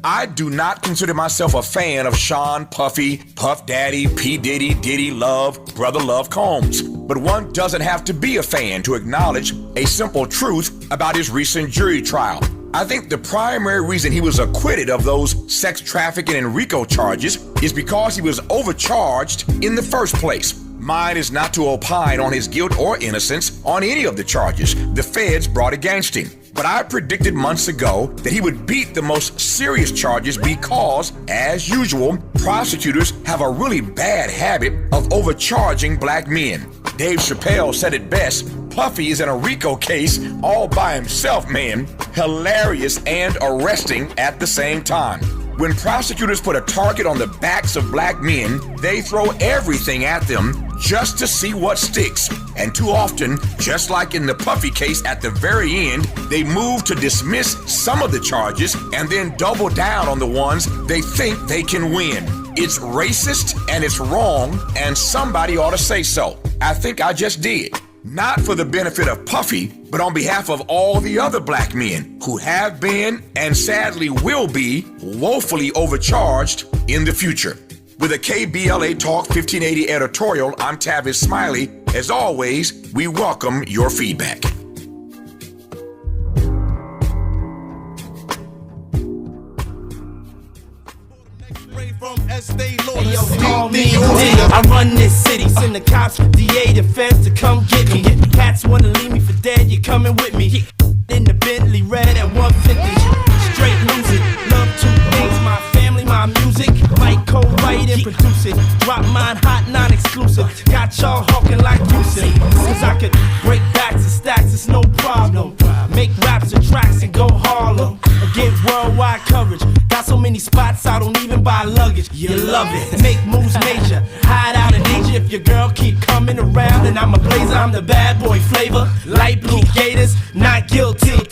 I do not consider myself a fan of Sean Puffy, Puff Daddy, P. Diddy, Diddy Love, Brother Love Combs. But one doesn't have to be a fan to acknowledge a simple truth about his recent jury trial. I think the primary reason he was acquitted of those sex trafficking and RICO charges is because he was overcharged in the first place. Mine is not to opine on his guilt or innocence on any of the charges the feds brought against him. But I predicted months ago that he would beat the most serious charges because, as usual, prosecutors have a really bad habit of overcharging black men. Dave Chappelle said it best, Puffy is in a RICO case all by himself, man. Hilarious and arresting at the same time. When prosecutors put a target on the backs of black men, they throw everything at them just to see what sticks. And too often, just like in the Puffy case at the very end, they move to dismiss some of the charges and then double down on the ones they think they can win. It's racist and it's wrong, and somebody ought to say so. I think I just did. Not for the benefit of Puffy, but on behalf of all the other black men who have been and sadly will be woefully overcharged in the future. With a KBLA Talk 1580 editorial, I'm Tavis Smiley. As always, we welcome your feedback. Hey, yo, call me Diddy. I run this city. Send the cops, DA, the feds to come get me. Cats wanna leave me for dead, you coming with me. In the Bentley red at 150. Straight music, love two things, my family, my music. Write, co-write and produce it. Drop mine hot, non-exclusive. Got y'all hawking like Yusuf. Cause I could break backs and stacks, it's no problem. Make raps and tracks and go Harlem. Or get worldwide coverage. Got so many spots, I don't even buy luggage. You love it. Make moves major. Hide out in Asia if your girl keep coming around. And I'm a blazer, I'm the bad boy flavor. Light blue gators, not guilty.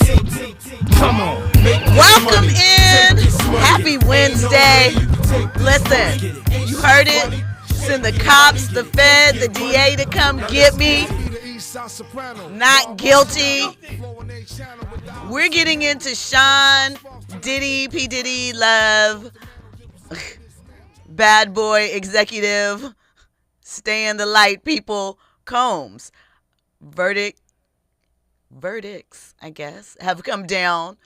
Come on. Welcome in. Happy Wednesday. Listen, you heard it. Send the cops, the Fed, the DA to come get me. Not guilty. We're getting into Sean, Diddy, P. Diddy, Love, bad boy executive, stay in the light people, Combs. Verdicts, I guess, have come down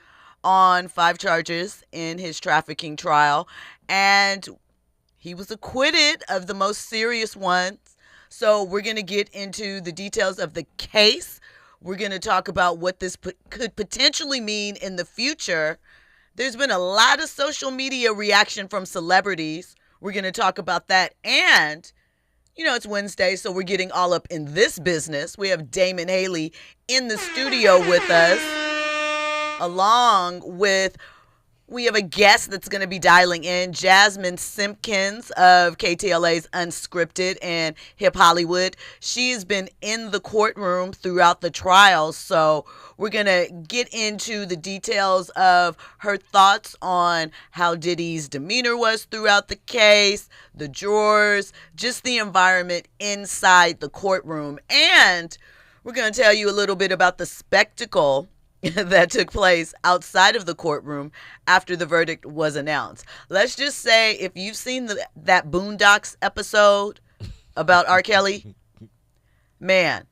on 5 charges in his trafficking trial, and he was acquitted of the most serious ones. So we're going to get into the details of the case. We're going to talk about what this could potentially mean in the future. There's been a lot of social media reaction from celebrities. We're going to talk about that. And, you know, it's Wednesday, so we're getting all up in this business. We have Damon Haley in the studio with us, along with, we have a guest that's going to be dialing in, Jasmine Simpkins of KTLA's Unscripted and HipHollywood. She's been in the courtroom throughout the trial, so we're going to get into the details of her thoughts on how Diddy's demeanor was throughout the case, the jurors, just the environment inside the courtroom. And we're going to tell you a little bit about the spectacle that took place outside of the courtroom after the verdict was announced. Let's just say, if you've seen that Boondocks episode about R. Kelly, man,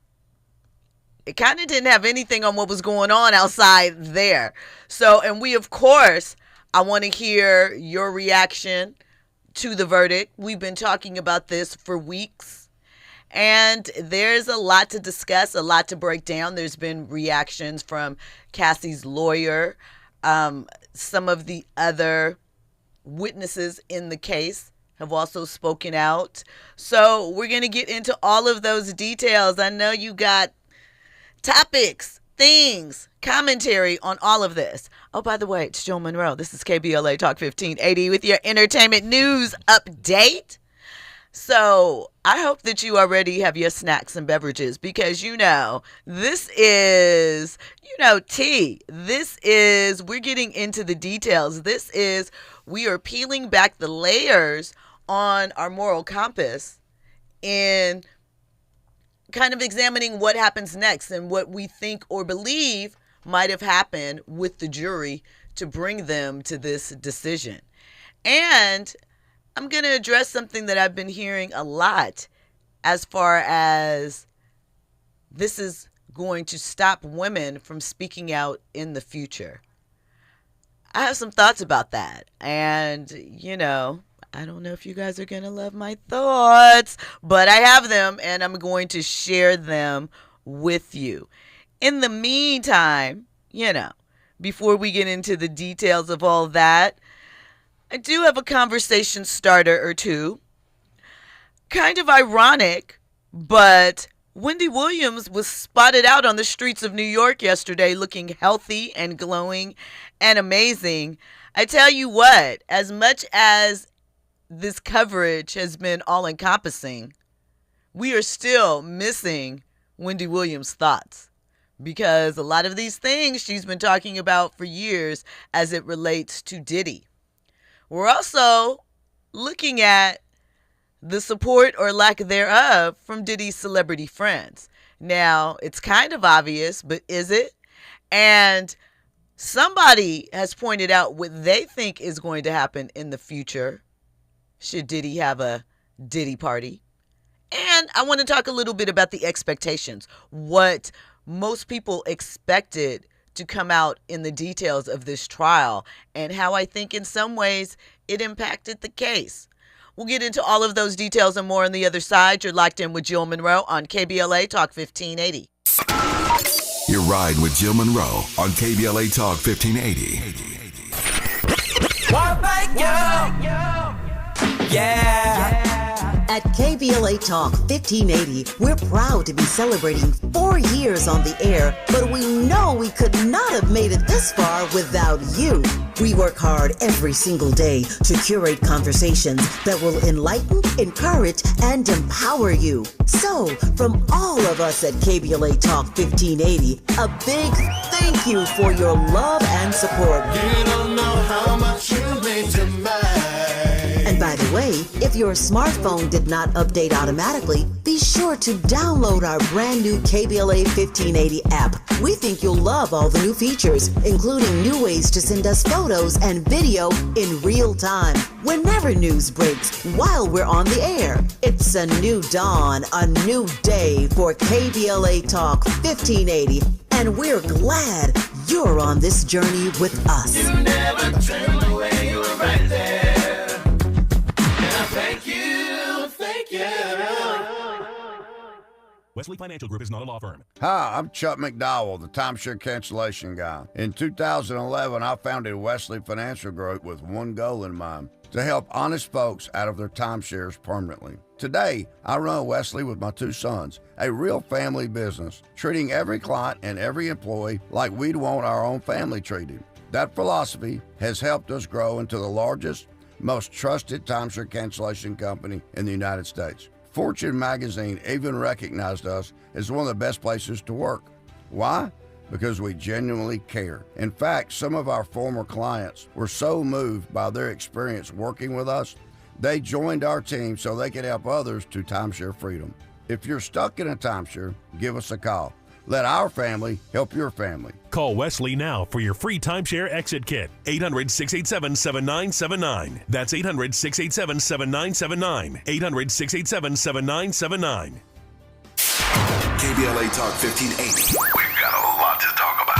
it kind of didn't have anything on what was going on outside there. So, and we, of course, I want to hear your reaction to the verdict. We've been talking about this for weeks. And there's a lot to discuss, a lot to break down. There's been reactions from Cassie's lawyer, some of the other witnesses in the case have also spoken out. So we're going to get into all of those details. I know you got topics, things, commentary on all of this. Oh, by the way, it's Joe Munroe. This is KBLA Talk 1580 with your entertainment news update. So I hope that you already have your snacks and beverages, because, you know, this is, tea. This is, we're getting into the details. This is, we are peeling back the layers on our moral compass in kind of examining what happens next and what we think or believe might have happened with the jury to bring them to this decision. And I'm going to address something that I've been hearing a lot as far as this is going to stop women from speaking out in the future. I have some thoughts about that. And, you know, I don't know if you guys are going to love my thoughts, but I have them and I'm going to share them with you. In the meantime, you know, before we get into the details of all that, I do have a conversation starter or two. Kind of ironic, but Wendy Williams was spotted out on the streets of New York yesterday looking healthy and glowing and amazing. I tell you what, as much as this coverage has been all-encompassing, we are still missing Wendy Williams' thoughts, because a lot of these things she's been talking about for years as it relates to Diddy. We're also looking at the support or lack thereof from Diddy's celebrity friends. Now, it's kind of obvious, but is it? And somebody has pointed out what they think is going to happen in the future should Diddy have a Diddy party. And I want to talk a little bit about the expectations, what most people expected to come out in the details of this trial, and how I think in some ways it impacted the case. We'll get into all of those details and more on the other side. You're locked in with Jill Munroe on KBLA Talk 1580. You're riding with Jill Munroe on KBLA Talk 1580. At KBLA Talk 1580, we're proud to be celebrating 4 years on the air, but we know we could not have made it this far without you. We work hard every single day to curate conversations that will enlighten, encourage, and empower you. So, from all of us at KBLA Talk 1580, a big thank you for your love and support. You don't know how much you mean to me. And by the way, if your smartphone did not update automatically, be sure to download our brand new KBLA 1580 app. We think you'll love all the new features, including new ways to send us photos and video in real time, whenever news breaks, while we're on the air. It's a new dawn, a new day for KBLA Talk 1580, and we're glad you're on this journey with us. You never turned away, you were right there. Thank you, thank you. Wesley Financial Group is not a law firm. Hi, I'm Chuck McDowell, the timeshare cancellation guy. In 2011, I founded Wesley Financial Group with one goal in mind: to help honest folks out of their timeshares permanently. Today, I run Wesley with my two sons, a real family business, treating every client and every employee like we'd want our own family treated. That philosophy has helped us grow into the largest, most trusted timeshare cancellation company in the United States. Fortune magazine even recognized us as one of the best places to work. Why? Because we genuinely care. In fact, some of our former clients were so moved by their experience working with us, they joined our team so they could help others to timeshare freedom. If you're stuck in a timeshare, give us a call. Let our family help your family. Call Wesley now for your free timeshare exit kit. 800-687-7979. That's 800-687-7979. 800-687-7979. KBLA Talk 1580. We've got a lot to talk about.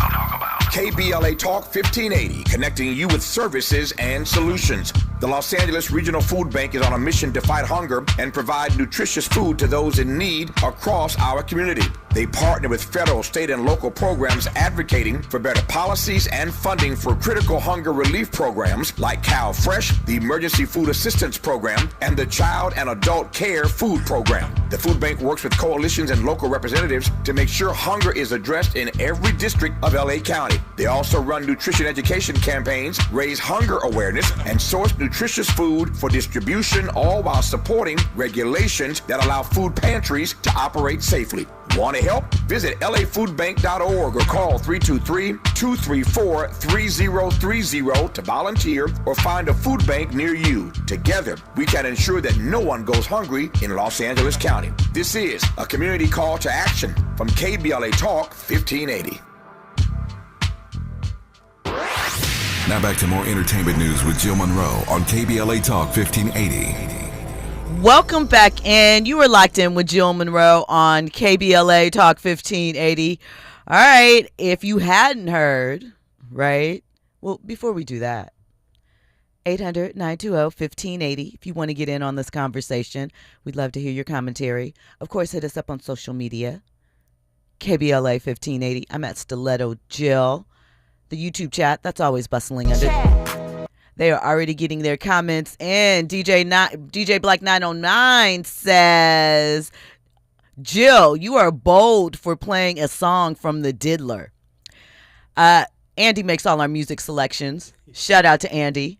KBLA Talk 1580, connecting you with services and solutions. The Los Angeles Regional Food Bank is on a mission to fight hunger and provide nutritious food to those in need across our community. They partner with federal, state, and local programs advocating for better policies and funding for critical hunger relief programs like Cal Fresh, the Emergency Food Assistance Program, and the Child and Adult Care Food Program. The food bank works with coalitions and local representatives to make sure hunger is addressed in every district of LA County. They also run nutrition education campaigns, raise hunger awareness, and source nutritious food for distribution, all while supporting regulations that allow food pantries to operate safely. Want to help? Visit lafoodbank.org or call 323-234-3030 to volunteer or find a food bank near you. Together, we can ensure that no one goes hungry in Los Angeles County. This is a community call to action from KBLA Talk 1580. Now back to more entertainment news with Jill Munroe on KBLA Talk 1580. Welcome back in. You were locked in with Jill Munroe on KBLA Talk 1580. All right. If you hadn't heard, right? Well, before we do that, 800-920-1580. If you want to get in on this conversation, we'd love to hear your commentary. Of course, hit us up on social media. KBLA 1580. I'm at Stiletto Jill. The YouTube chat, that's always bustling under. They are already getting their comments in. DJ Black 909 says, Jill, you are bold for playing a song from the Diddler. Andy makes all our music selections. Shout out to Andy.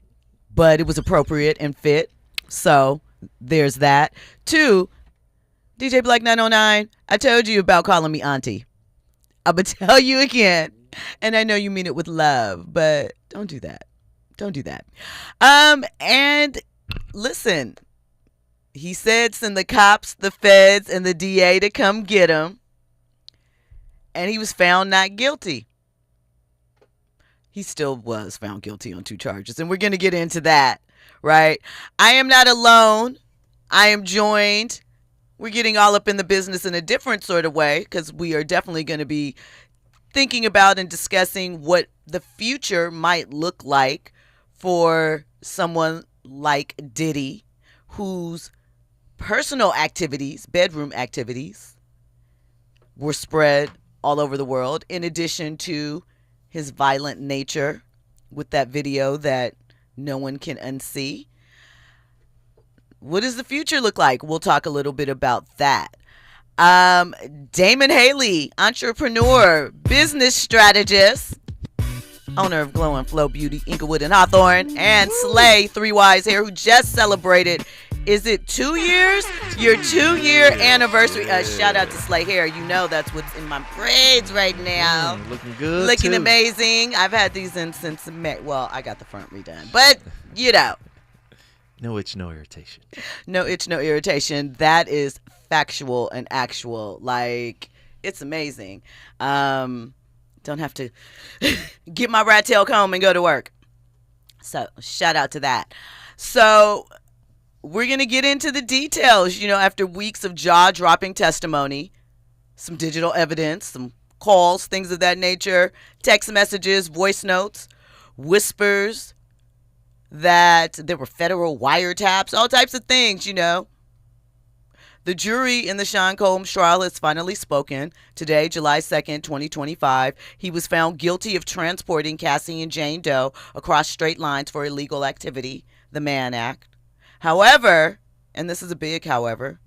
But it was appropriate and fit. So there's that. 2, DJ Black 909, I told you about calling me auntie. I'm going to tell you again. And I know you mean it with love, but don't do that. Don't do that. And listen, he said send the cops, the feds, and the DA to come get him. And he was found not guilty. He still was found guilty on 2 charges. And we're going to get into that, right? I am not alone. I am joined. We're getting all up in the business in a different sort of way because we are definitely going to be thinking about and discussing what the future might look like for someone like Diddy, whose personal activities, bedroom activities, were spread all over the world, in addition to his violent nature with that video that no one can unsee. What does the future look like? We'll talk a little bit about that. Damon Haley, entrepreneur, business strategist, owner of Glow and Flow Beauty, Inglewood and Hawthorne, and Slay, 3 Wise Hair, who just celebrated, is it 2 years? Your 2-year anniversary. Shout out to Slay Hair. You know that's what's in my braids right now. Looking good. Looking too. Amazing. I've had these in since May. Well, I got the front redone. But, you know. No itch, no irritation. No itch, no irritation. That is factual and actual. Like, it's amazing. Don't have to get my rat tail comb and go to work. So, shout out to that. So, we're going to get into the details, you know, after weeks of jaw-dropping testimony, some digital evidence, some calls, things of that nature, text messages, voice notes, whispers, that there were federal wiretaps, all types of things, you know. The jury in the Sean Combs trial has finally spoken. Today, July 2nd, 2025, he was found guilty of transporting Cassie and Jane Doe across state lines for illegal activity, the Mann Act. However, and this is a big however,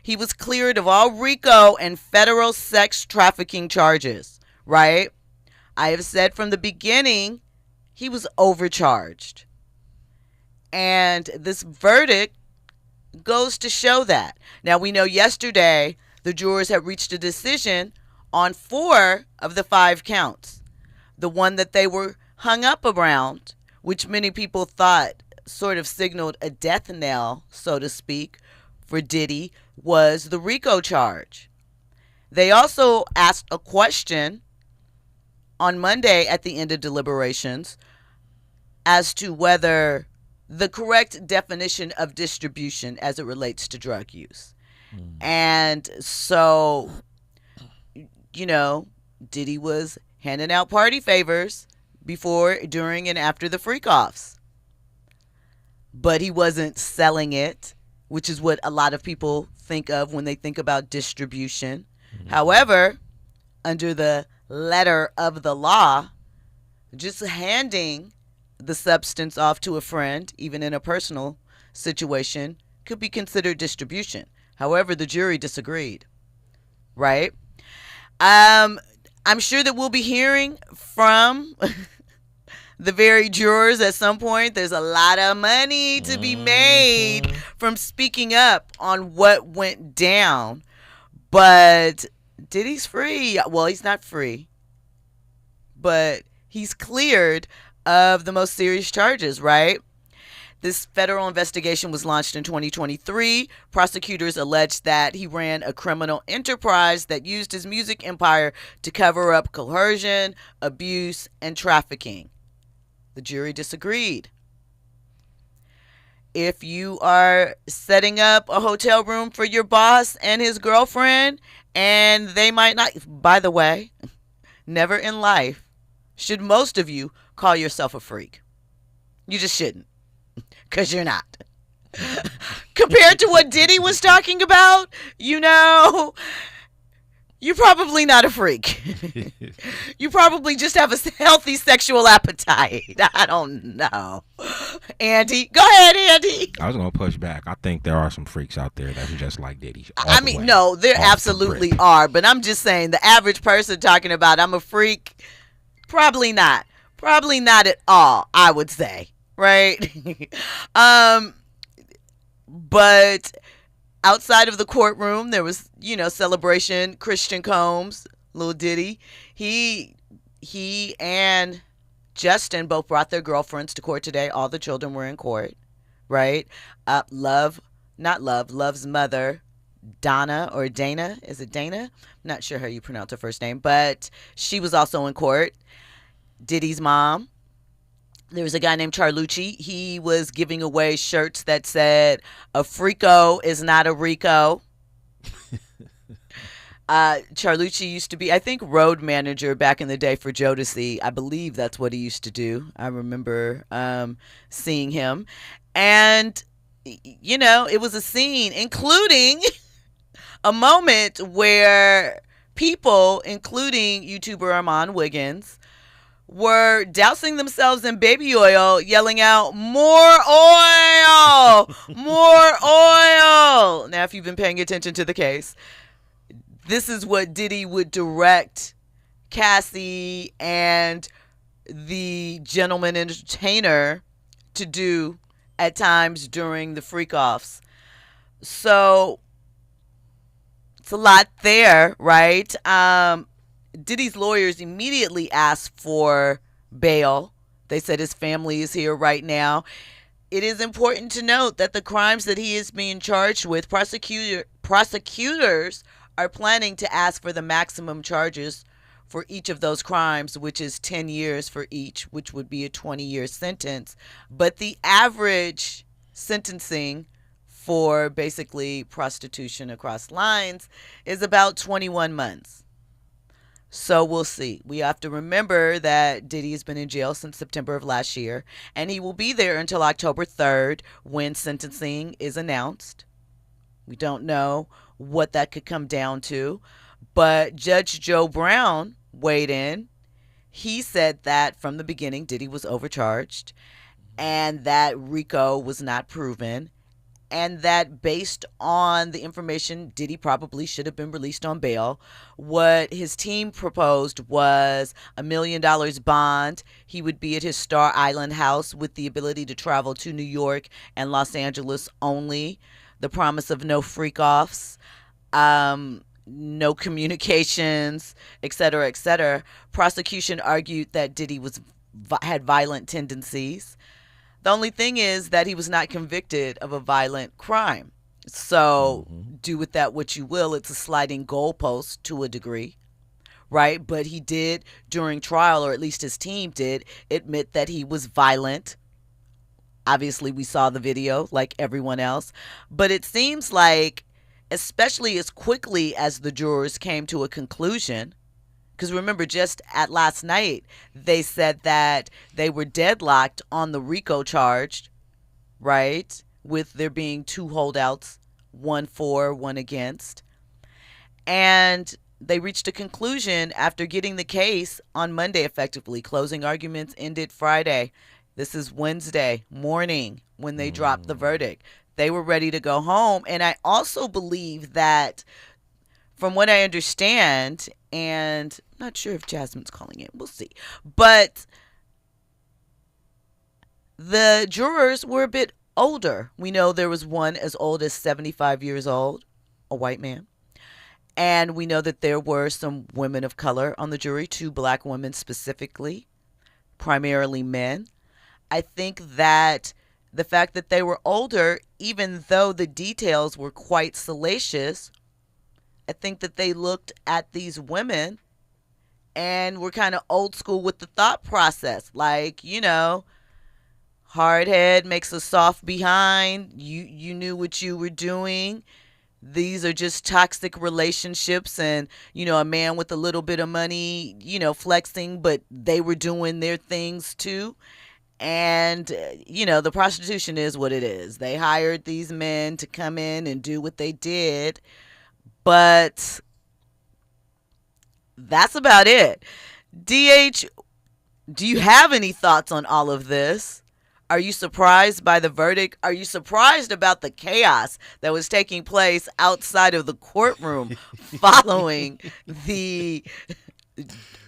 he was cleared of all RICO and federal sex trafficking charges, right? I have said from the beginning, he was overcharged. And this verdict goes to show that. Now, we know yesterday the jurors had reached a decision on 4 of the 5 counts. The one that they were hung up around, which many people thought sort of signaled a death knell, so to speak, for Diddy, was the RICO charge. They also asked a question on Monday at the end of deliberations as to whether the correct definition of distribution as it relates to drug use. And so, you know, Diddy was handing out party favors before, during, and after the freak-offs. But he wasn't selling it, which is what a lot of people think of when they think about distribution. However, under the letter of the law, just handing the substance off to a friend, even in a personal situation, could be considered distribution. However, the jury disagreed, right? I'm sure that we'll be hearing from the very jurors at some point. There's a lot of money to be made from speaking up on what went down. But Diddy's free. Well, he's not free, but he's cleared of the most serious charges, right? This federal investigation was launched in 2023. Prosecutors alleged that he ran a criminal enterprise that used his music empire to cover up coercion, abuse, and trafficking. The jury disagreed. If you are setting up a hotel room for your boss and his girlfriend, and they might not, by the way, never in life should most of you call yourself a freak. You just shouldn't, because you're not. Compared to what Diddy was talking about, you're probably not a freak. You probably just have a healthy sexual appetite. I don't know. Andy, go ahead, Andy. I was going to push back. I think there are some freaks out there that are just like Diddy. No, there absolutely are. But I'm just saying the average person talking about I'm a freak, probably not. Probably not at all, I would say. Right? But outside of the courtroom, there was, celebration. Christian Combs, Lil Diddy, he and Justin both brought their girlfriends to court today. All the children were in court, right? Love's mother, Dana, is it Dana? I'm not sure how you pronounce her first name, but she was also in court. Diddy's mom. There was a guy named Charlucci. He was giving away shirts that said, "A Frico is not a RICO." Charlucci used to be, I think, road manager back in the day for Jodeci. I believe that's what he used to do. I remember seeing him. And, it was a scene, including a moment where people, including YouTuber Armand Wiggins, were dousing themselves in baby oil, yelling out, "More oil! More oil!" Now, if you've been paying attention to the case, this is what Diddy would direct Cassie and the gentleman entertainer to do at times during the freak-offs. So, it's a lot there, right? Diddy's lawyers immediately asked for bail. They said his family is here right now. It is important to note that the crimes that he is being charged with, prosecutors are planning to ask for the maximum charges for each of those crimes, which is 10 years for each, which would be a 20-year sentence. But the average sentencing for basically prostitution across lines is about 21 months. So we'll see. We have to remember that Diddy has been in jail since September of last year, and he will be there until October 3rd when sentencing is announced. We don't know what that could come down to, but Judge Joe Brown weighed in. He said that from the beginning, Diddy was overcharged and that RICO was not proven, and that based on the information, Diddy probably should have been released on bail. What his team proposed was $1 million bond. He would be at his Star Island house with the ability to travel to New York and Los Angeles only. The promise of no freak-offs, no communications, etc., etc. Prosecution argued that Diddy had violent tendencies. The only thing is that he was not convicted of a violent crime. So do with that what you will. It's a sliding goalpost to a degree, right? But he did, during trial, or at least his team did, admit that he was violent. Obviously, we saw the video like everyone else. But it seems like, especially as quickly as the jurors came to a conclusion, because remember, just at last night, they said that they were deadlocked on the RICO charge, right? With there being 2 holdouts, 1 for, 1 against. And they reached a conclusion after getting the case on Monday effectively. Closing arguments ended Friday. This is Wednesday morning when they dropped the verdict. They were ready to go home. And I also believe that, from what I understand, and I'm not sure if Jasmine's calling in, we'll see, but the jurors were a bit older. We know there was one as old as 75 years old, a white man. And we know that there were some women of color on the jury, 2 black women specifically, primarily men. I think that the fact that they were older, even though the details were quite salacious, I think that they looked at these women and we're kind of old school with the thought process. Like, hard head makes a soft behind. You knew what you were doing. These are just toxic relationships, and a man with a little bit of money, flexing, but they were doing their things too. And the prostitution is what it is. They hired these men to come in and do what they did, but that's about it. DH, do you have any thoughts on all of this? Are you surprised by the verdict? Are you surprised about the chaos that was taking place outside of the courtroom following the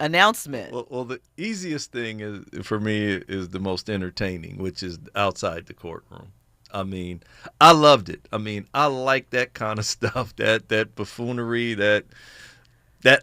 announcement? Well, the easiest thing for me is the most entertaining, which is outside the courtroom. I mean, I loved it. I mean, I like that kind of stuff, that buffoonery, that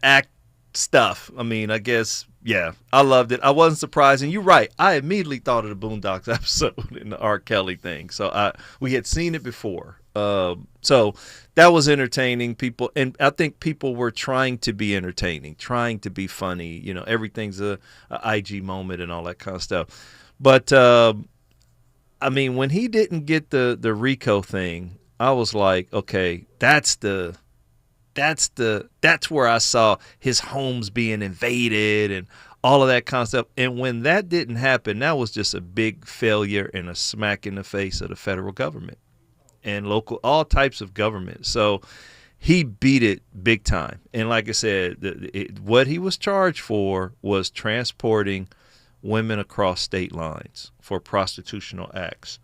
act stuff. I mean, I guess, yeah, I loved it. I wasn't surprised. And you're right. I immediately thought of the Boondocks episode in the R. Kelly thing. So we had seen it before. So that was entertaining. And I think people were trying to be entertaining, trying to be funny. Everything's a IG moment and all that kind of stuff. But, I mean, when he didn't get the RICO thing, I was like, okay, that's where I saw his homes being invaded and all of that kind of stuff. And when that didn't happen, that was just a big failure and a smack in the face of the federal government and all types of government. So he beat it big time. And like I said, what he was charged for was transporting women across state lines for prostitutional acts.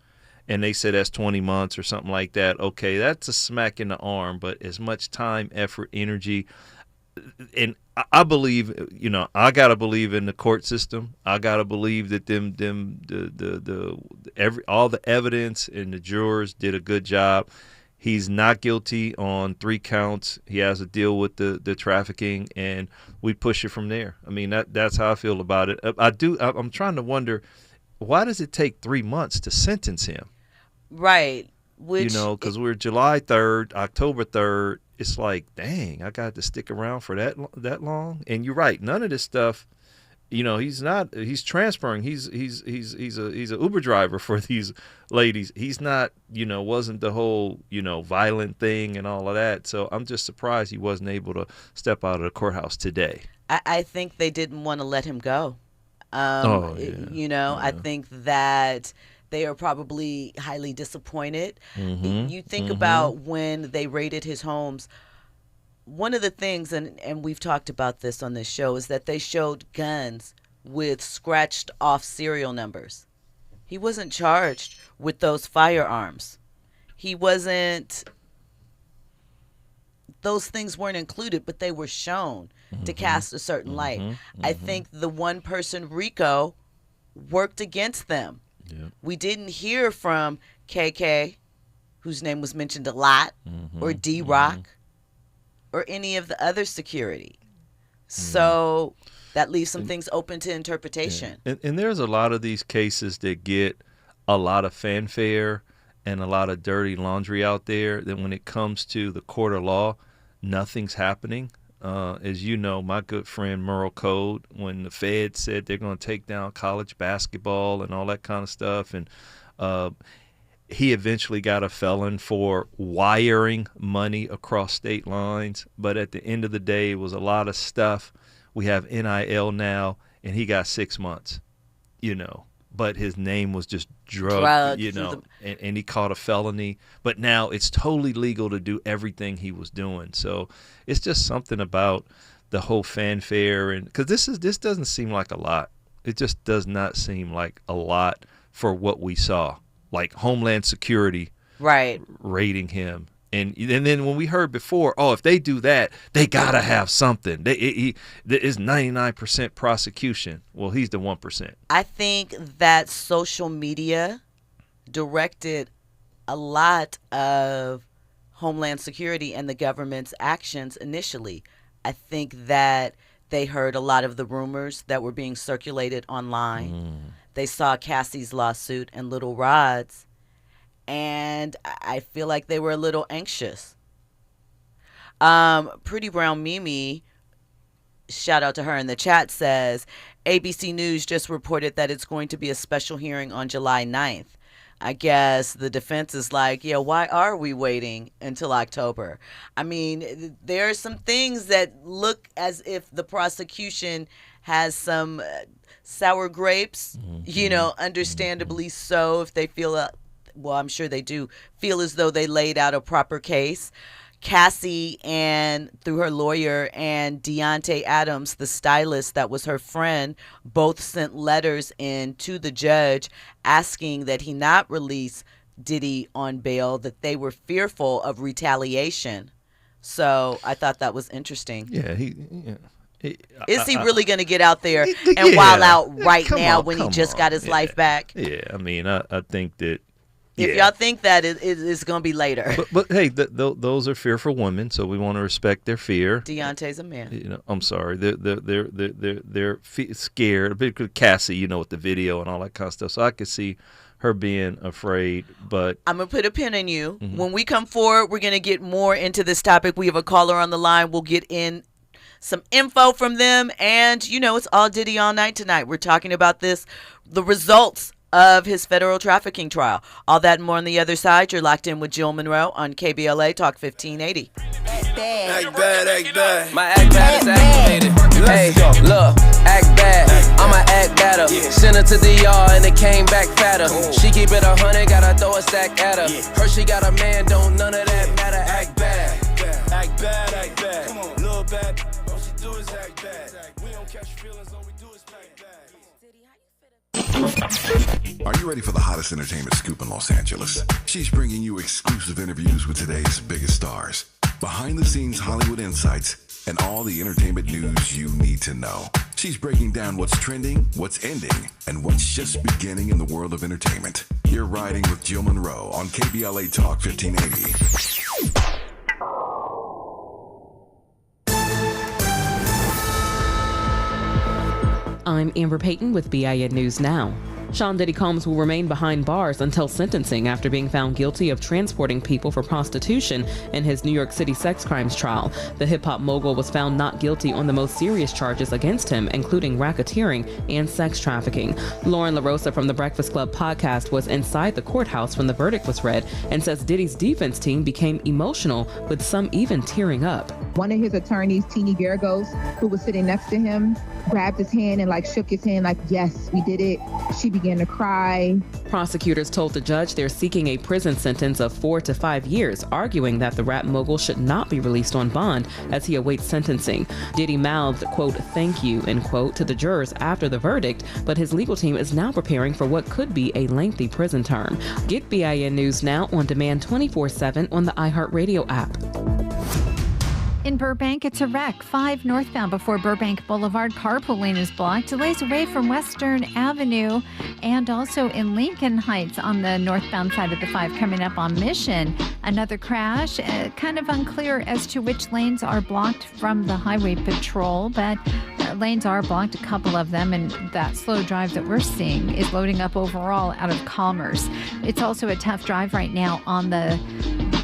And they said that's 20 months or something like that. Okay, that's a smack in the arm, but as much time, effort, energy. And I believe, I got to believe in the court system. I got to believe that all the evidence and the jurors did a good job. He's not guilty on 3 counts. He has to deal with the trafficking, and we push it from there. I mean, that's how I feel about it. I'm trying to wonder, why does it take 3 months to sentence him? Right. Which, because we're July 3rd, October 3rd. It's like, dang, I got to stick around for that long. And you're right. None of this stuff, he's transferring. He's a Uber driver for these ladies. He's not, wasn't the whole, violent thing and all of that. So I'm just surprised he wasn't able to step out of the courthouse today. I think they didn't want to let him go. Yeah. I think that they are probably highly disappointed. Mm-hmm. You think about when they raided his homes, one of the things, and we've talked about this on this show, is that they showed guns with scratched off serial numbers. He wasn't charged with those firearms. Those things weren't included, but they were shown to cast a certain light. I think the one person RICO worked against them. Yeah. We didn't hear from KK, whose name was mentioned a lot, or D-Rock, or any of the other security. So that leaves some things open to interpretation. Yeah. And there's a lot of these cases that get a lot of fanfare and a lot of dirty laundry out there that when it comes to the court of law, nothing's happening. As you know, my good friend Munroe Code, when the Fed said they're going to take down college basketball and all that kind of stuff, and he eventually got a felon for wiring money across state lines. But at the end of the day, it was a lot of stuff. We have NIL now, and he got 6 months, But his name was just drugged, and he caught a felony. But now it's totally legal to do everything he was doing. So it's just something about the whole fanfare, and because this doesn't seem like a lot. It just does not seem like a lot for what we saw, like Homeland Security, right, raiding him. And then when we heard before, if they do that, they gotta have something. It's 99% prosecution. Well, he's the 1%. I think that social media directed a lot of Homeland Security and the government's actions initially. I think that they heard a lot of the rumors that were being circulated online. They saw Cassie's lawsuit and Little Rod's, and I feel like they were a little anxious. Pretty Brown Mimi shout out to her in the chat, says, ABC News just reported that it's going to be a special hearing on July 9th. I guess the defense is like, yeah, why are we waiting until October? I mean, there are some things that look as if the prosecution has some sour grapes, understandably so, if they feel, well, I'm sure they do feel as though they laid out a proper case. Cassie, and through her lawyer, and Deontay Adams, the stylist that was her friend, both sent letters in to the judge asking that he not release Diddy on bail, that they were fearful of retaliation. So I thought that was interesting. Yeah, Is he really going to get out there and wild out right now when he just got his life back? Yeah, I mean, I think that. If y'all think that, it's going to be later. But hey, those are fearful women, so we want to respect their fear. Deontay's a man. I'm sorry, they're scared. A bit Cassie, with the video and all that kind of stuff. So I could see her being afraid. But I'm gonna put a pin in you. Mm-hmm. When we come forward, we're gonna get more into this topic. We have a caller on the line. We'll get in some info from them, and it's all Diddy all night tonight. We're talking about the results of his federal trafficking trial. All that and more on the other side. You're locked in with Jill Munroe on KBLA Talk 1580. Act bad. My act bad is activated. Hey, look, act bad. I'ma act better. Send her to the yard and it came back fatter. She keep it 100, gotta throw a stack at her. Her she got a man, don't none of that matter. Act bad. Act bad. Come on, little bad. All she do is act bad. We don't catch feelings, all we do is act bad. Are you ready for the hottest entertainment scoop in Los Angeles? She's bringing you exclusive interviews with today's biggest stars, behind-the-scenes Hollywood insights, and all the entertainment news you need to know. She's breaking down what's trending, what's ending, and what's just beginning in the world of entertainment. You're riding with Jill Munroe on KBLA Talk 1580. I'm Amber Payton with BIN News Now. Sean Diddy Combs will remain behind bars until sentencing after being found guilty of transporting people for prostitution in his New York City sex crimes trial. The hip-hop mogul was found not guilty on the most serious charges against him, including racketeering and sex trafficking. Lauren LaRosa from the Breakfast Club podcast was inside the courthouse when the verdict was read and says Diddy's defense team became emotional, with some even tearing up. One of his attorneys, Teeny Garagos, who was sitting next to him, grabbed his hand and shook his hand yes, we did it. She began to cry. Prosecutors told the judge they're seeking a prison sentence of 4 to 5 years, arguing that the rap mogul should not be released on bond as he awaits sentencing. Diddy mouthed, quote, "thank you," end quote, to the jurors after the verdict, but his legal team is now preparing for what could be a lengthy prison term. Get BIN News Now on demand 24/7 on the iHeartRadio app. In Burbank, it's a wreck. 5 northbound before Burbank Boulevard. Carpool lane is blocked. Delays away from Western Avenue and also in Lincoln Heights on the northbound side of the 5 coming up on Mission. Another crash. Kind of unclear as to which lanes are blocked from the highway patrol, but lanes are blocked, a couple of them, and that slow drive that we're seeing is loading up overall out of Commerce. It's also a tough drive right now on the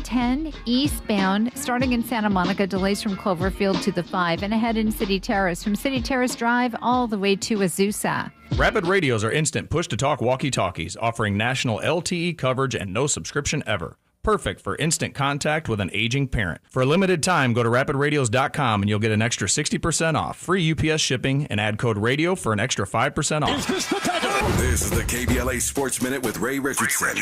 10 eastbound, starting in Santa Monica, delays from Cloverfield to the 5, and ahead in City Terrace, from City Terrace Drive all the way to Azusa. Rapid radios are instant push-to-talk walkie-talkies, offering national LTE coverage and no subscription ever. Perfect for instant contact with an aging parent. For a limited time, go to rapidradios.com and you'll get an extra 60% off, free UPS shipping, and add code radio for an extra 5% off. This is the KBLA Sports Minute with Ray Richardson.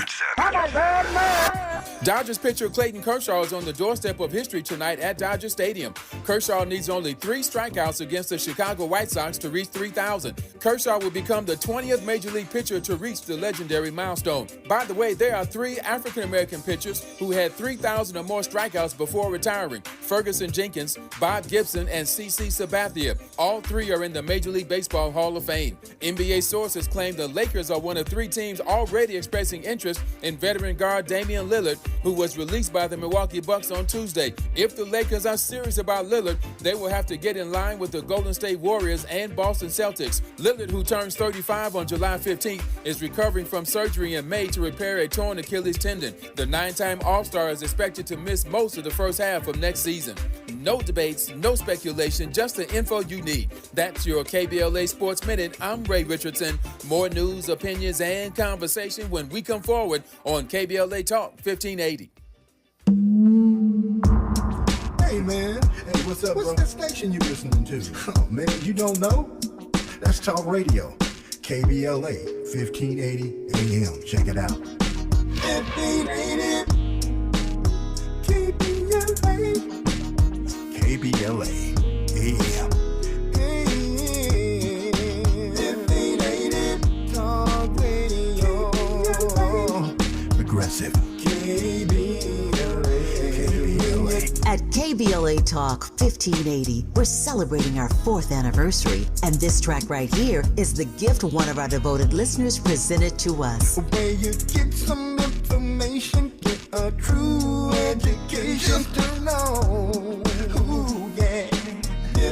Dodgers pitcher Clayton Kershaw is on the doorstep of history tonight at Dodger Stadium. Kershaw needs only 3 strikeouts against the Chicago White Sox to reach 3,000. Kershaw will become the 20th Major League pitcher to reach the legendary milestone. By the way, there are 3 African-American pitchers who had 3,000 or more strikeouts before retiring: Ferguson Jenkins, Bob Gibson, and CC Sabathia. All 3 are in the Major League Baseball Hall of Fame. NBA sources claim the Lakers are one of 3 teams already expressing interest in veteran guard Damian Lillard, who was released by the Milwaukee Bucks on Tuesday. If the Lakers are serious about Lillard, they will have to get in line with the Golden State Warriors and Boston Celtics. Lillard, who turns 35 on July 15th, is recovering from surgery in May to repair a torn Achilles tendon. The 9-time All-Star is expected to miss most of the first half of next season. No debates, no speculation, just the info you you need. That's your KBLA Sports Minute. I'm Ray Richardson. More news, opinions, and conversation when we come forward on KBLA Talk 1580. Hey, man. Hey, what's up, bro? What's that station you listening to? Oh, man, you don't know? That's Talk Radio. KBLA 1580 AM. Check it out. 1580 KBLA. KBLA AM. 1580 Talk Radio. Progressive. At KBLA Talk 1580, we're celebrating our 4th anniversary, and this track right here is the gift one of our devoted listeners presented to us. Where you get some information, get a true education, just to know. Ooh, yeah.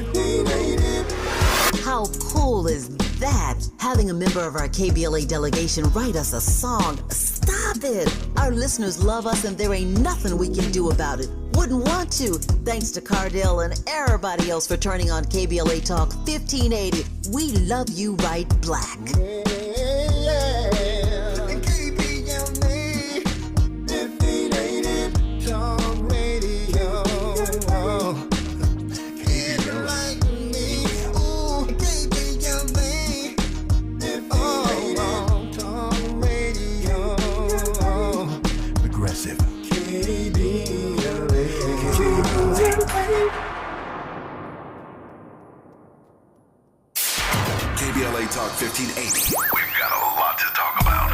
1580. How cool is that? Having a member of our KBLA delegation write us a song. Stop it! Our listeners love us and there ain't nothing we can do about it. Wouldn't want to. Thanks to Cardell and everybody else for turning on KBLA Talk 1580. We love you right black. KBLA Talk 1580. We've got a lot to talk about.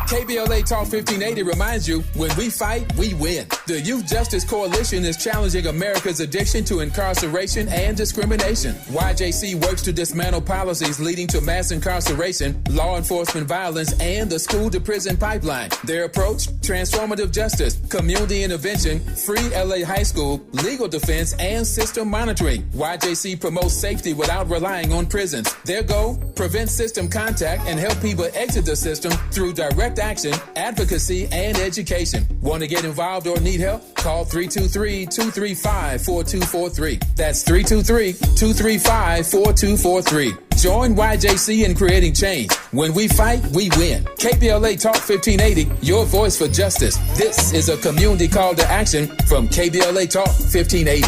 KBLA Talk 1580 reminds you, when we fight, we win. The Youth Justice Coalition is challenging America's addiction to incarceration and discrimination. YJC works to dismantle policies leading to mass incarceration, law enforcement violence, and the school-to-prison pipeline. Their approach? Transformative justice, community intervention, free LA high school, legal defense, and system monitoring. YJC promotes safety without relying on prisons. Their goal? Prevent system contact and help people exit the system through direct action, advocacy, and education. Want to get involved or need help? Call 323-235-4243. That's 323-235-4243. Join YJC in creating change. When we fight, we win. KBLA Talk 1580, your voice for justice. This is a community call to action from KBLA Talk 1580.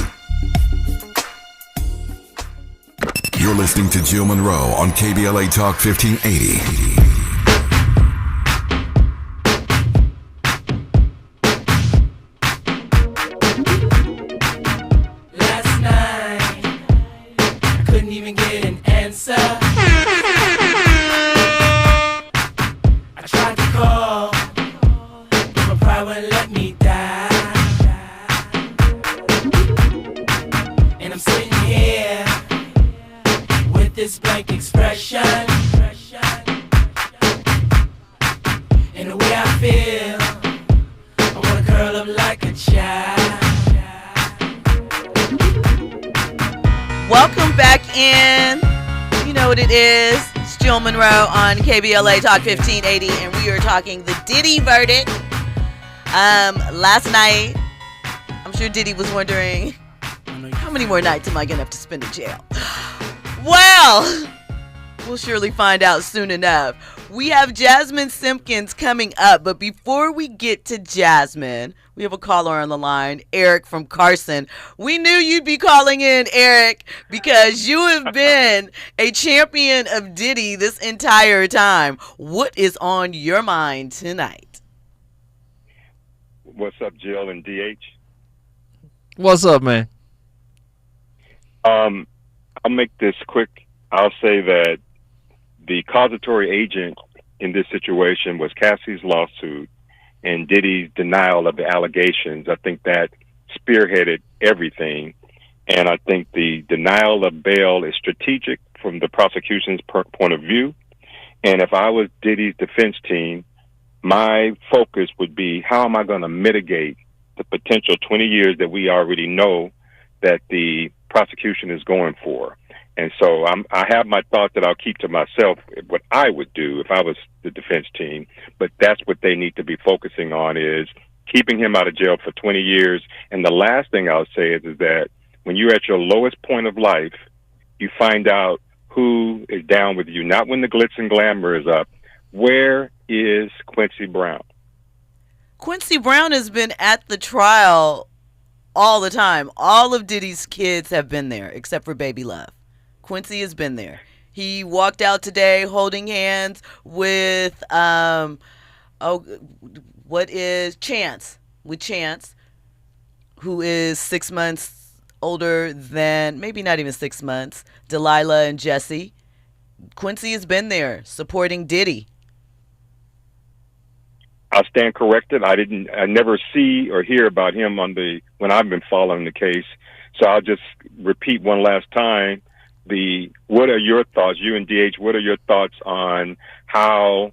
You're listening to Jill Munroe on KBLA Talk 1580. Munroe on KBLA Talk 1580, and we are talking the Diddy verdict. Last night, I'm sure Diddy was wondering, how many more nights am I going to have to spend in jail? Well, we'll surely find out soon enough. We have Jasmine Simpkins coming up, but before we get to Jasmine, we have a caller on the line, Eric from Carson. We knew you'd be calling in, Eric, because you have been a champion of Diddy this entire time. What is on your mind tonight? What's up, Jill and DH? What's up, man? I'll make this quick. I'll say that the causatory agent in this situation was Cassie's lawsuit and Diddy's denial of the allegations. I think that spearheaded everything. And I think the denial of bail is strategic from the prosecution's point of view. And if I was Diddy's defense team, my focus would be, how am I going to mitigate the potential 20 years that we already know that the prosecution is going for? And so I have my thought that I'll keep to myself, what I would do if I was the defense team. But that's what they need to be focusing on, is keeping him out of jail for 20 years. And the last thing I'll say is that when you're at your lowest point of life you find out who is down with you, not when the glitz and glamour is up. Where is Quincy Brown? Quincy Brown has been at the trial all the time. All of Diddy's kids have been there, except for Baby Love. Quincy has been there. He walked out today holding hands with, Chance, who is 6 months older than, maybe not even 6 months, Delilah and Jesse. Quincy has been there supporting Diddy. I'll stand corrected. I never see or hear about him when I've been following the case. So I'll just repeat one last time. What are your thoughts, you and DH, what are your thoughts on how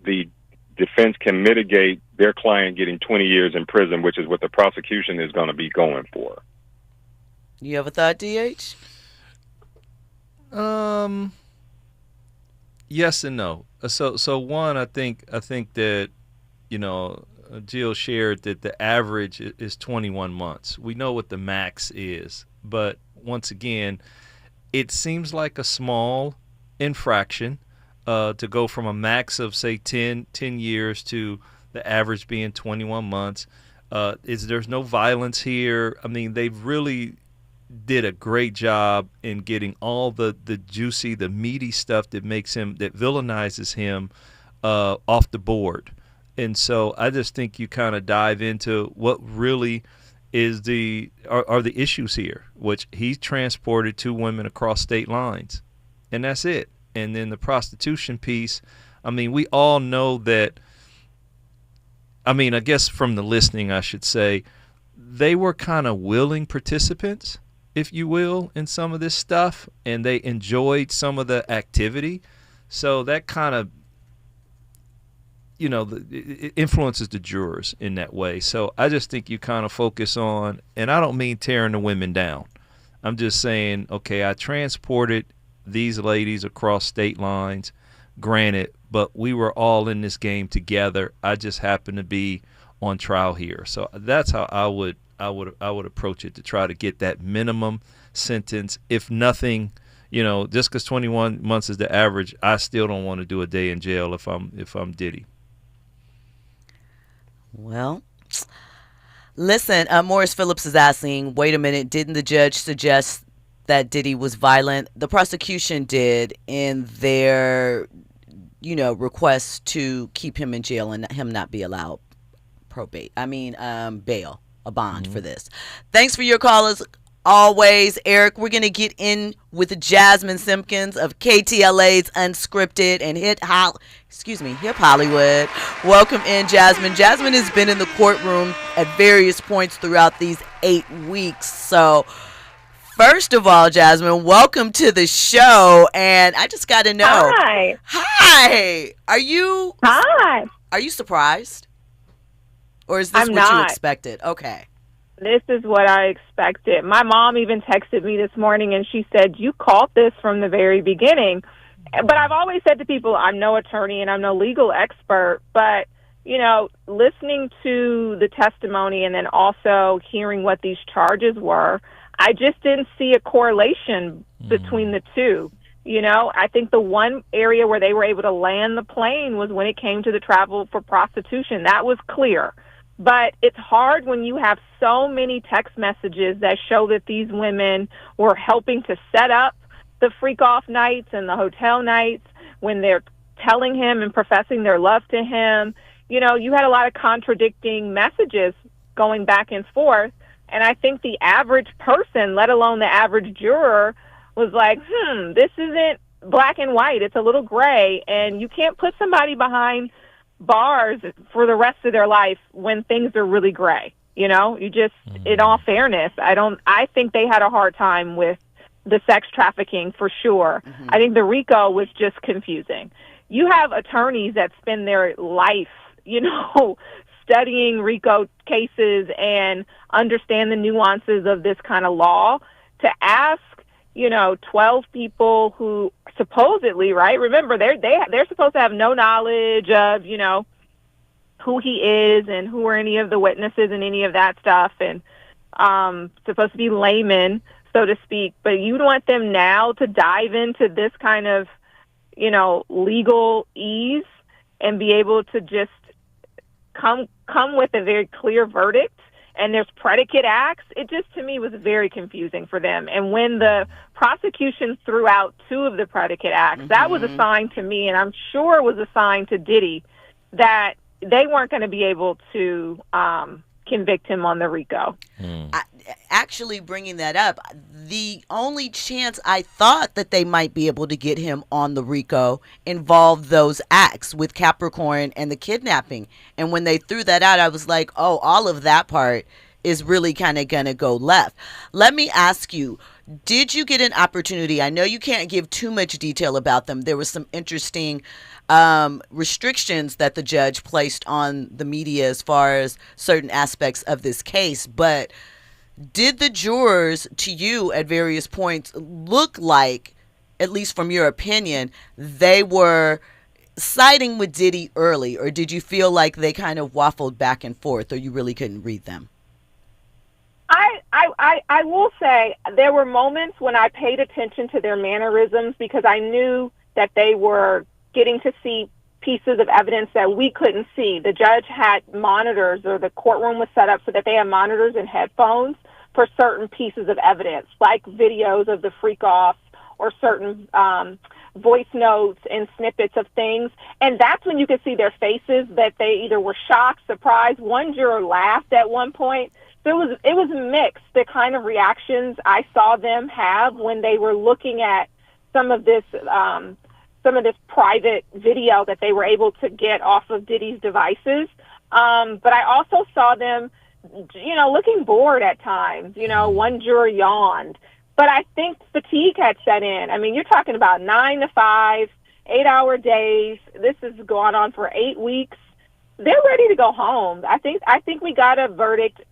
the defense can mitigate their client getting 20 years in prison, which is what the prosecution is going to be going for? You have a thought, DH? Yes and no. So one, I think that, Jill shared that the average is 21 months. We know what the max is, but once again, it seems like a small infraction to go from a max of, say, 10 years to the average being 21 months. There's no violence here. I mean, they've really did a great job in getting all the juicy, the meaty stuff that villainizes him off the board. And so I just think you kind of dive into what really are the issues here, which he transported 2 women across state lines, and that's it. And then the prostitution piece, I mean, we all know that, I guess from the listening, I should say, they were kind of willing participants, if you will, in some of this stuff, and they enjoyed some of the activity. So that kind of, it influences the jurors in that way. So I just think you kind of focus on, and I don't mean tearing the women down. I'm just saying, okay, I transported these ladies across state lines, granted, but we were all in this game together. I just happened to be on trial here. So that's how I would approach it, to try to get that minimum sentence. If nothing, just because 21 months is the average, I still don't want to do a day in jail if I'm Diddy. Well, listen, Morris Phillips is asking, wait a minute, didn't the judge suggest that Diddy was violent? The prosecution did in their, request to keep him in jail and him not be allowed bail, a bond for this. Thanks for your callers. Always, Eric, we're going to get in with Jasmine Simpkins of KTLA's Unscripted and HipHollywood. Welcome in, Jasmine. Jasmine has been in the courtroom at various points throughout these 8 weeks. So, first of all, Jasmine, welcome to the show. And I just got to know. Hi. Are you surprised? Or is this what you expected? Okay. This is what I expected. My mom even texted me this morning and she said, you caught this from the very beginning. But I've always said to people, I'm no attorney and I'm no legal expert. But, listening to the testimony and then also hearing what these charges were, I just didn't see a correlation between the two. I think the one area where they were able to land the plane was when it came to the travel for prostitution. That was clear. But it's hard when you have so many text messages that show that these women were helping to set up the freak-off nights and the hotel nights, when they're telling him and professing their love to him. You had a lot of contradicting messages going back and forth. And I think the average person, let alone the average juror, was like, this isn't black and white. It's a little gray. And you can't put somebody behind bars for the rest of their life when things are really gray. In all fairness, I think they had a hard time with the sex trafficking for sure. I think the RICO was just confusing. You have attorneys that spend their life, studying RICO cases and understand the nuances of this kind of law. To ask, 12 people who supposedly, right? Remember, they're supposed to have no knowledge of, who he is and who are any of the witnesses and any of that stuff, and supposed to be laymen. so to speak. But you want them now to dive into this kind of, legal ease and be able to just come with a very clear verdict, and there's predicate acts. It just, to me, was very confusing for them. And when the prosecution threw out 2 of the predicate acts, that was a sign to me, and I'm sure it was a sign to Diddy, that they weren't going to be able to convict him on the RICO. Actually, bringing that up, the only chance I thought that they might be able to get him on the RICO involved those acts with Capricorn and the kidnapping. And when they threw that out, I was like, oh, all of that part is really kind of going to go left. Let me ask you, did you get an opportunity? I know you can't give too much detail about them. There was some interesting restrictions that the judge placed on the media as far as certain aspects of this case, but did the jurors to you at various points look like, at least from your opinion, they were siding with Diddy early, or did you feel like they kind of waffled back and forth, or you really couldn't read them? I will say there were moments when I paid attention to their mannerisms because I knew that they were getting to see pieces of evidence that we couldn't see. The judge had monitors, or the courtroom was set up so that they had monitors and headphones for certain pieces of evidence, like videos of the freak off or certain voice notes and snippets of things. And that's when you could see their faces, that they either were shocked, surprised. One juror laughed at one point. So it was mixed, the kind of reactions I saw them have when they were looking at some of this private video that they were able to get off of Diddy's devices. But I also saw them, looking bored at times. One juror yawned. But I think fatigue had set in. I mean, you're talking about 9 to 5, 8-hour days. This has gone on for 8 weeks. They're ready to go home. I think we got a verdict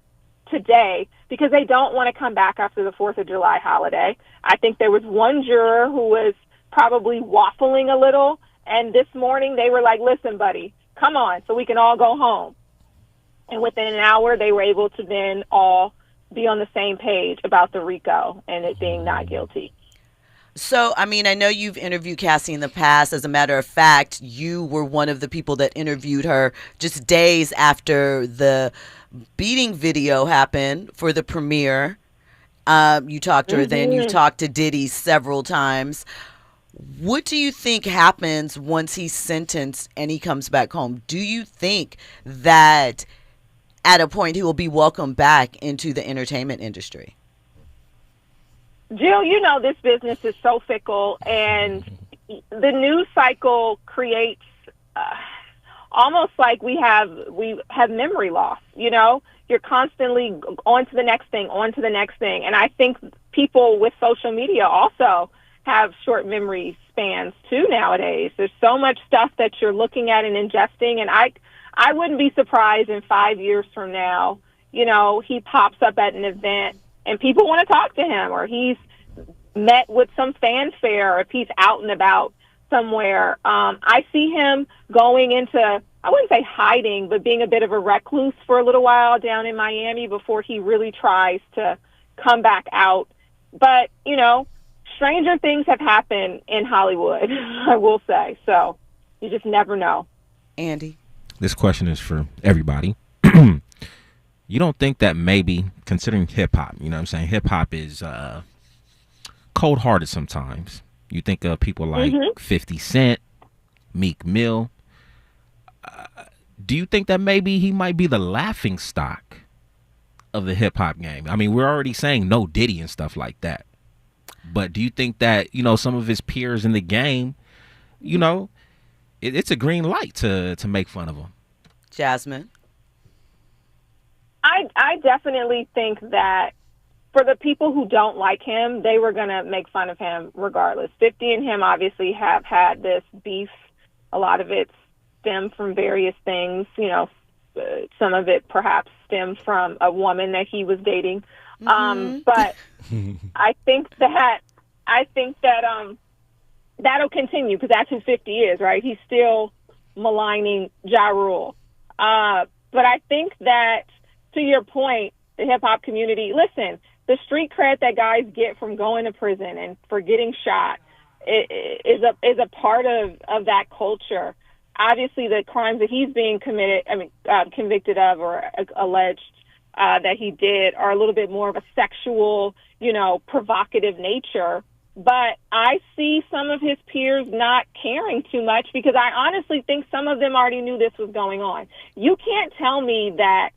today because they don't want to come back after the 4th of July holiday. I think there was one juror who was probably waffling a little, and this morning they were like, listen, buddy, come on, so we can all go home. And within an hour, they were able to then all be on the same page about the RICO and it being not guilty. So, I mean, I know you've interviewed Cassie in the past. As a matter of fact, you were one of the people that interviewed her just days after the beating video happened for the premiere. You talked to her, then you talked to Diddy several times. What do you think happens once he's sentenced and he comes back home? Do you think that at a point he will be welcomed back into the entertainment industry? Jill, this business is so fickle, and the news cycle creates almost like we have memory loss. You're constantly on to the next thing, and I think people with social media also have short memory spans too nowadays. There's so much stuff that you're looking at and ingesting, and I wouldn't be surprised in 5 years from now, he pops up at an event and people want to talk to him, or he's met with some fanfare, or if he's out and about somewhere. I see him going into, I wouldn't say hiding, but being a bit of a recluse for a little while down in Miami before he really tries to come back out. But, stranger things have happened in Hollywood, I will say. So you just never know. Andy? This question is for everybody. You don't think that maybe, considering hip-hop, hip-hop is cold-hearted sometimes. You think of people like 50 Cent, Meek Mill. Do you think that maybe he might be the laughing stock of the hip-hop game? I mean, we're already saying no Diddy and stuff like that. But do you think that, some of his peers in the game, it's a green light to make fun of him? Jasmine? I definitely think that for the people who don't like him, they were going to make fun of him regardless. 50 and him obviously have had this beef. A lot of it stemmed from various things. Some of it perhaps stemmed from a woman that he was dating. But I think that that'll continue because that's who 50 is, right? He's still maligning Ja Rule. But I think that, to your point, the hip-hop community, listen, the street cred that guys get from going to prison and for getting shot is a part of that culture. Obviously, the crimes that he's being convicted of or alleged that he did are a little bit more of a sexual, provocative nature. But I see some of his peers not caring too much because I honestly think some of them already knew this was going on. You can't tell me that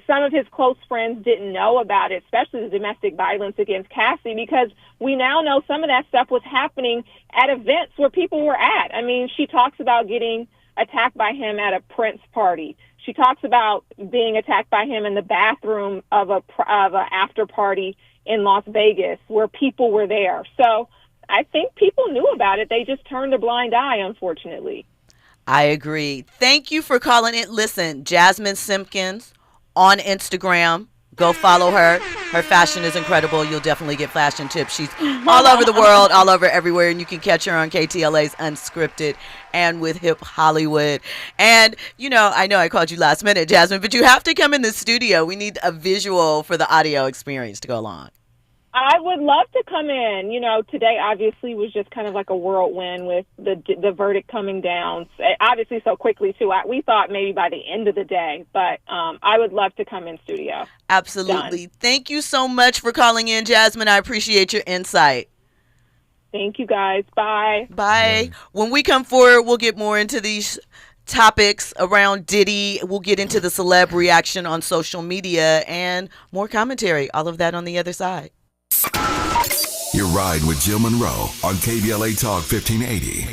some of his close friends didn't know about it, especially the domestic violence against Cassie, because we now know some of that stuff was happening at events where people were at. I mean, she talks about getting attacked by him at a Prince party. She talks about being attacked by him in the bathroom of a after party in Las Vegas where people were there. So I think people knew about it. They just turned a blind eye, unfortunately. I agree. Thank you for calling it. Listen, Jasmine Simpkins on Instagram. Go follow her. Her fashion is incredible. You'll definitely get fashion tips. She's all over the world, all over everywhere, and you can catch her on KTLA's Unscripted and with HipHollywood. And, I know I called you last minute, Jasmine, but you have to come in the studio. We need a visual for the audio experience to go along. I would love to come in. Today obviously was just kind of like a whirlwind with the verdict coming down, obviously so quickly too. We thought maybe by the end of the day, but I would love to come in studio. Absolutely. Done. Thank you so much for calling in, Jasmine. I appreciate your insight. Thank you, guys. Bye. Bye. When we come forward, we'll get more into these topics around Diddy. We'll get into the celeb reaction on social media and more commentary. All of that on the other side. Your ride with Jill Munroe on KBLA Talk 1580.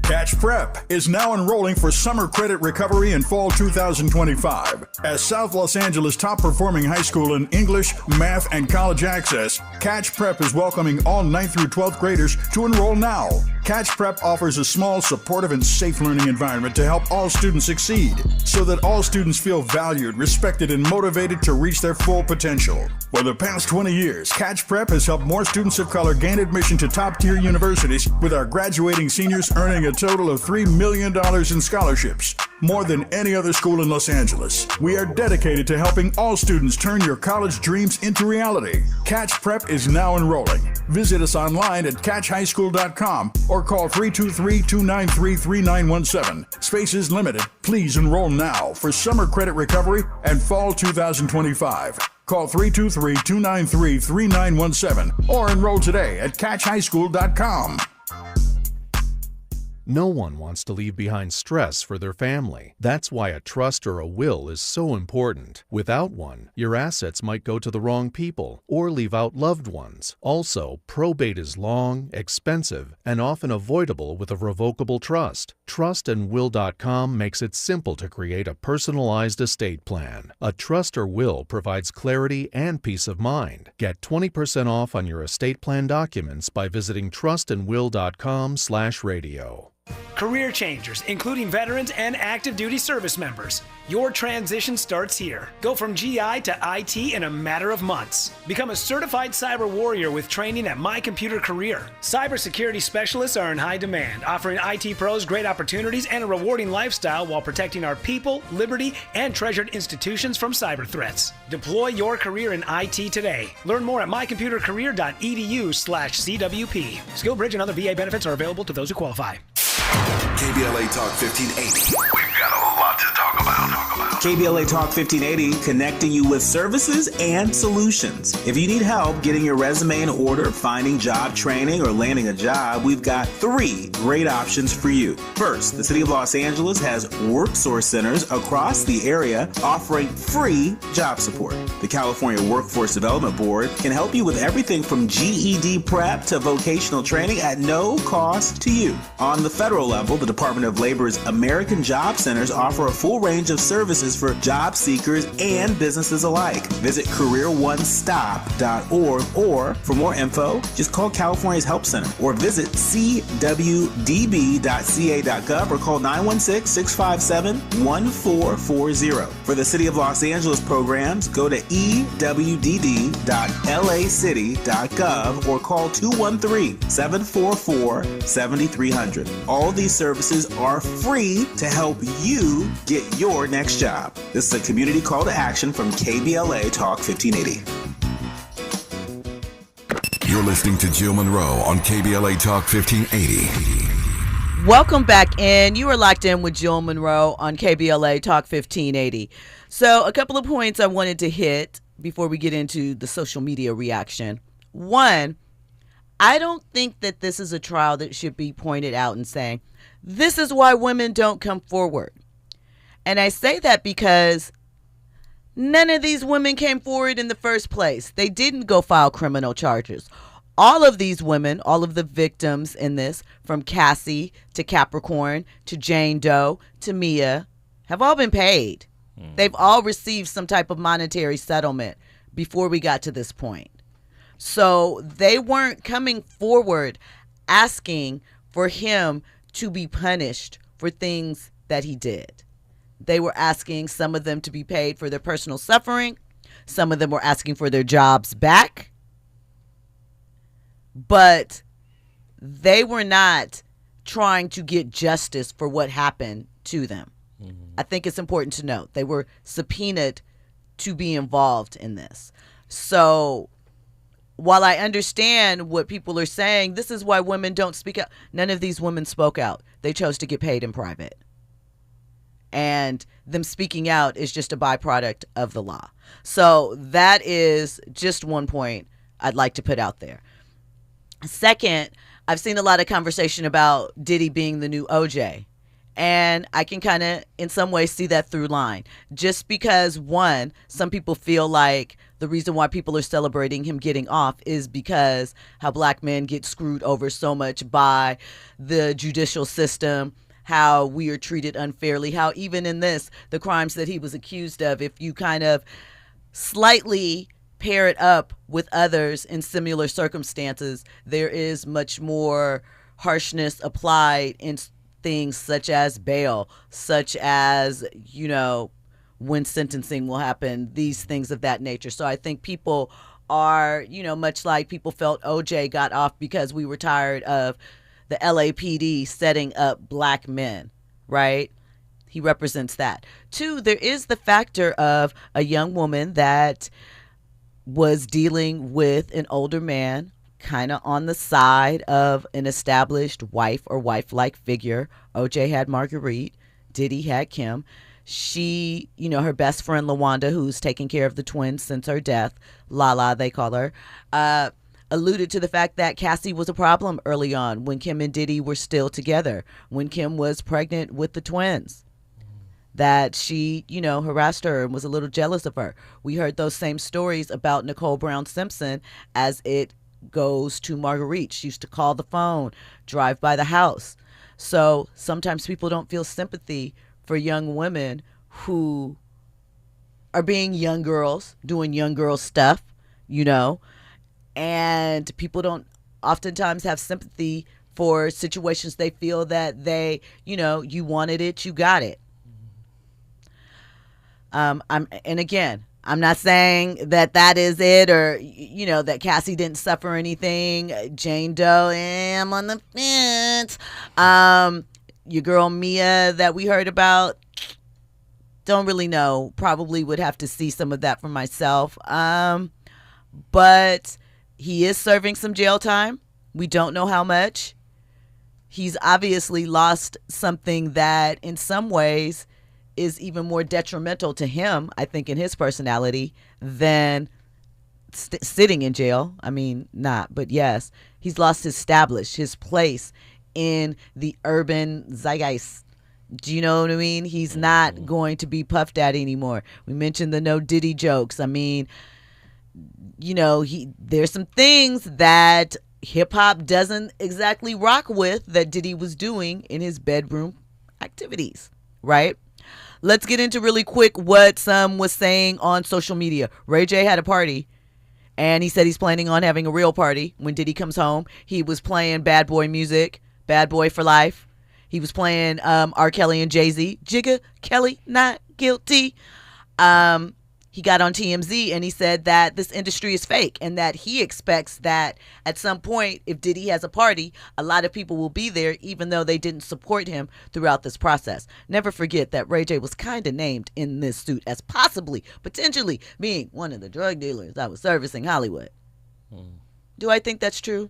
Catch Prep is now enrolling for summer credit recovery in fall 2025. As South Los Angeles' top-performing high school in English, math, and college access, Catch Prep is welcoming all 9th through 12th graders to enroll now. Catch Prep offers a small, supportive, and safe learning environment to help all students succeed, so that all students feel valued, respected, and motivated to reach their full potential. For the past 20 years, Catch Prep has helped more students of color gain admission to top-tier universities, with our graduating seniors earning a total of $3 million in scholarships, more than any other school in Los Angeles. We are dedicated to helping all students turn your college dreams into reality. Catch Prep is now enrolling. Visit us online at catchhighschool.com or call 323-293-3917. Spaces limited. Please enroll now for summer credit recovery and fall 2025. Call 323-293-3917 or enroll today at catchhighschool.com. No one wants to leave behind stress for their family. That's why a trust or a will is so important. Without one, your assets might go to the wrong people or leave out loved ones. Also, probate is long, expensive, and often avoidable with a revocable trust. Trustandwill.com makes it simple to create a personalized estate plan. A trust or will provides clarity and peace of mind. Get 20% off on your estate plan documents by visiting trustandwill.com/radio. Career changers, including veterans and active duty service members. Your transition starts here. Go from GI to IT in a matter of months. Become a certified cyber warrior with training at My Computer Career. Cybersecurity specialists are in high demand, offering IT pros great opportunities and a rewarding lifestyle while protecting our people, liberty, and treasured institutions from cyber threats. Deploy your career in IT today. Learn more at mycomputercareer.edu/CWP. SkillBridge and other VA benefits are available to those who qualify. KBLA Talk 1580. We've got a lot to talk about. KBLA Talk 1580, connecting you with services and solutions. If you need help getting your resume in order, finding job training, or landing a job, we've got 3 great options for you. First, the City of Los Angeles has WorkSource centers across the area offering free job support. The California Workforce Development Board can help you with everything from GED prep to vocational training at no cost to you. On the federal level, the Department of Labor's American Job Centers offer a full range of services for job seekers and businesses alike. Visit careeronestop.org, or for more info, just call California's Help Center or visit cwdb.ca.gov or call 916-657-1440. For the City of Los Angeles programs, go to ewdd.lacity.gov or call 213-744-7300. All these services are free to help you get your next job. job. This is a community call to action from KBLA Talk 1580. You're listening to Jill Munroe on KBLA Talk 1580. Welcome back in. You are locked in with Jill Munroe on KBLA Talk 1580. So a couple of points I wanted to hit before we get into the social media reaction. One, I don't think that this is a trial that should be pointed out and saying, this is why women don't come forward. And I say that because none of these women came forward in the first place. They didn't go file criminal charges. All of these women, all of the victims in this, from Cassie to Capricorn to Jane Doe to Mia, have all been paid. They've all received some type of monetary settlement before we got to this point. So they weren't coming forward asking for him to be punished for things that he did. They were asking some of them to be paid for their personal suffering. Some of them were asking for their jobs back. But they were not trying to get justice for what happened to them. I think it's important to note they were subpoenaed to be involved in this. So while I understand what people are saying, this is why women don't speak out. None of these women spoke out. They chose to get paid in private. And them speaking out is just a byproduct of the law. So that is just one point I'd like to put out there. Second, I've seen a lot of conversation about Diddy being the new OJ. And I can kind of, in some ways, see that through line. Just because, one, some people feel like the reason why people are celebrating him getting off is because how black men get screwed over so much by the judicial system, how we are treated unfairly, how even in this, the crimes that he was accused of, if you kind of slightly pair it up with others in similar circumstances, there is much more harshness applied in things such as bail, such as, you know, when sentencing will happen, these things of that nature. So I think people are, you know, much like people felt OJ got off because we were tired of the LAPD setting up black men, right? He represents that. Two, there is the factor of a young woman that was dealing with an older man, kind of on the side of an established wife or wife-like figure. OJ had Marguerite. Diddy had Kim. She, you know, her best friend LaWanda, who's taken care of the twins since her death, Lala they call her, alluded to the fact that Cassie was a problem early on when Kim and Diddy were still together, when Kim was pregnant with the twins, that she, you know, harassed her and was a little jealous of her. We heard those same stories about Nicole Brown Simpson as it goes to Marguerite. She used to call the phone, drive by the house. So sometimes people don't feel sympathy for young women who are being young girls, doing young girl stuff, you know, and people don't oftentimes have sympathy for situations they feel that they, you know, you wanted it, you got it. I'm not saying that is it, or, you know, that Cassie didn't suffer anything. Jane Doe, I'm on the fence. Your girl Mia that we heard about, don't really know. Probably would have to see some of that for myself. But he is serving some jail time. We don't know how much. He's obviously lost something that in some ways is even more detrimental to him, I think, in his personality than sitting in jail. I mean, not, but yes, he's lost his place in the urban zeitgeist. Do you know what I mean? He's not going to be Puff Daddy anymore. We mentioned the no Diddy jokes. I mean, you know, there's some things that hip hop doesn't exactly rock with that Diddy was doing in his bedroom activities, right? Let's get into really quick what some was saying on social media. Ray J had a party, and he said he's planning on having a real party when Diddy comes home. He was playing bad boy music, Bad Boy for Life. He was playing R. Kelly and Jay-Z, Jigga Kelly, not guilty. he got on TMZ and he said that this industry is fake and that he expects that at some point, if Diddy has a party, a lot of people will be there even though they didn't support him throughout this process. Never forget that Ray J was kind of named in this suit as potentially being one of the drug dealers that was servicing Hollywood. Do I think that's true?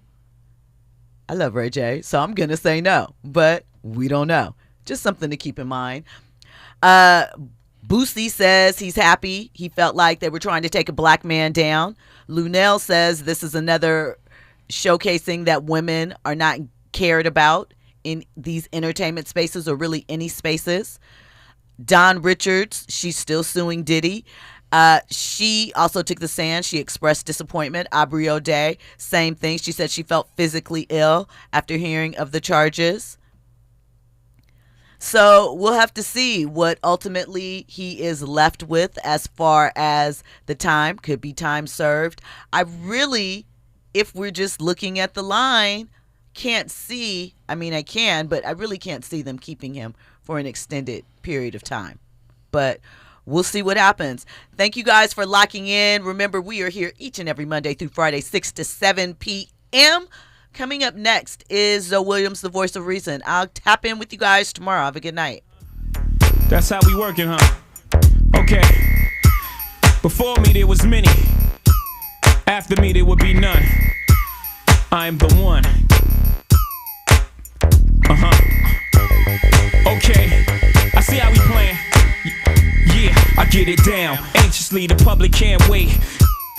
I love Ray J, so I'm going to say no, but we don't know. Just something to keep in mind. Boosie says he's happy. He felt like they were trying to take a black man down. Lunel says this is another showcasing that women are not cared about in these entertainment spaces or really any spaces. Dawn Richards, she's still suing Diddy. She also took the stand. She expressed disappointment. Aubrey O'Day, same thing. She said she felt physically ill after hearing of the charges. So we'll have to see what ultimately he is left with as far as the time. Could be time served. I really, if we're just looking at the line, can't see. I mean, I can, but I really can't see them keeping him for an extended period of time. But we'll see what happens. Thank you guys for locking in. Remember, we are here each and every Monday through Friday, 6 to 7 p.m. Coming up next is Zoe Williams, the voice of reason. I'll tap in with you guys tomorrow. Have a good night. That's how we working, huh? Okay. Before me there was many. After me there would be none. I'm the one. Okay. I see how we playing. Yeah, I get it down. Anxiously, the public can't wait.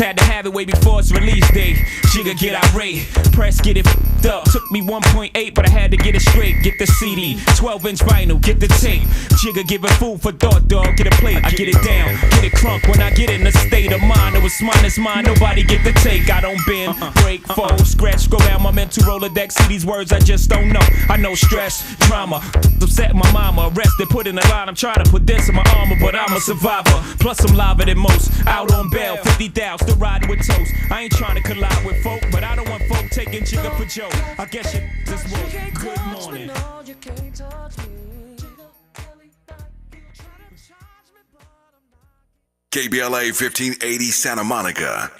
Had to have it way before its release date. Jigga get irate, press get it f***ed up. Took me 1.8, but I had to get it straight. Get the CD, 12-inch vinyl, get the tape. Jigga give it food for thought, dog. Get a plate, I get it down, get it crunk. When I get in a state of mind, it was mine is mine. Nobody get the take. I don't bend, break, fold, scratch. Go down my mental Rolodex. See these words I just don't know. I know stress, drama, upset my mama, arrested, put in a line. I'm trying to put this in my armor, but I'm a survivor. Plus I'm liver than most. Out on bail, 50,000. Still riding with toast. I ain't trying to collide with folk, but I don't want folk taking Jigga for Joe. I guess you just woke. Good morning. KBLA 1580 Santa Monica.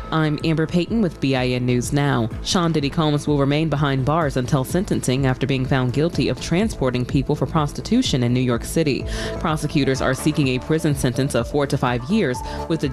I'm Amber Payton with BIN News Now. Sean Diddy Combs will remain behind bars until sentencing after being found guilty of transporting people for prostitution in New York City. Prosecutors are seeking a prison sentence of 4 to 5 years, with the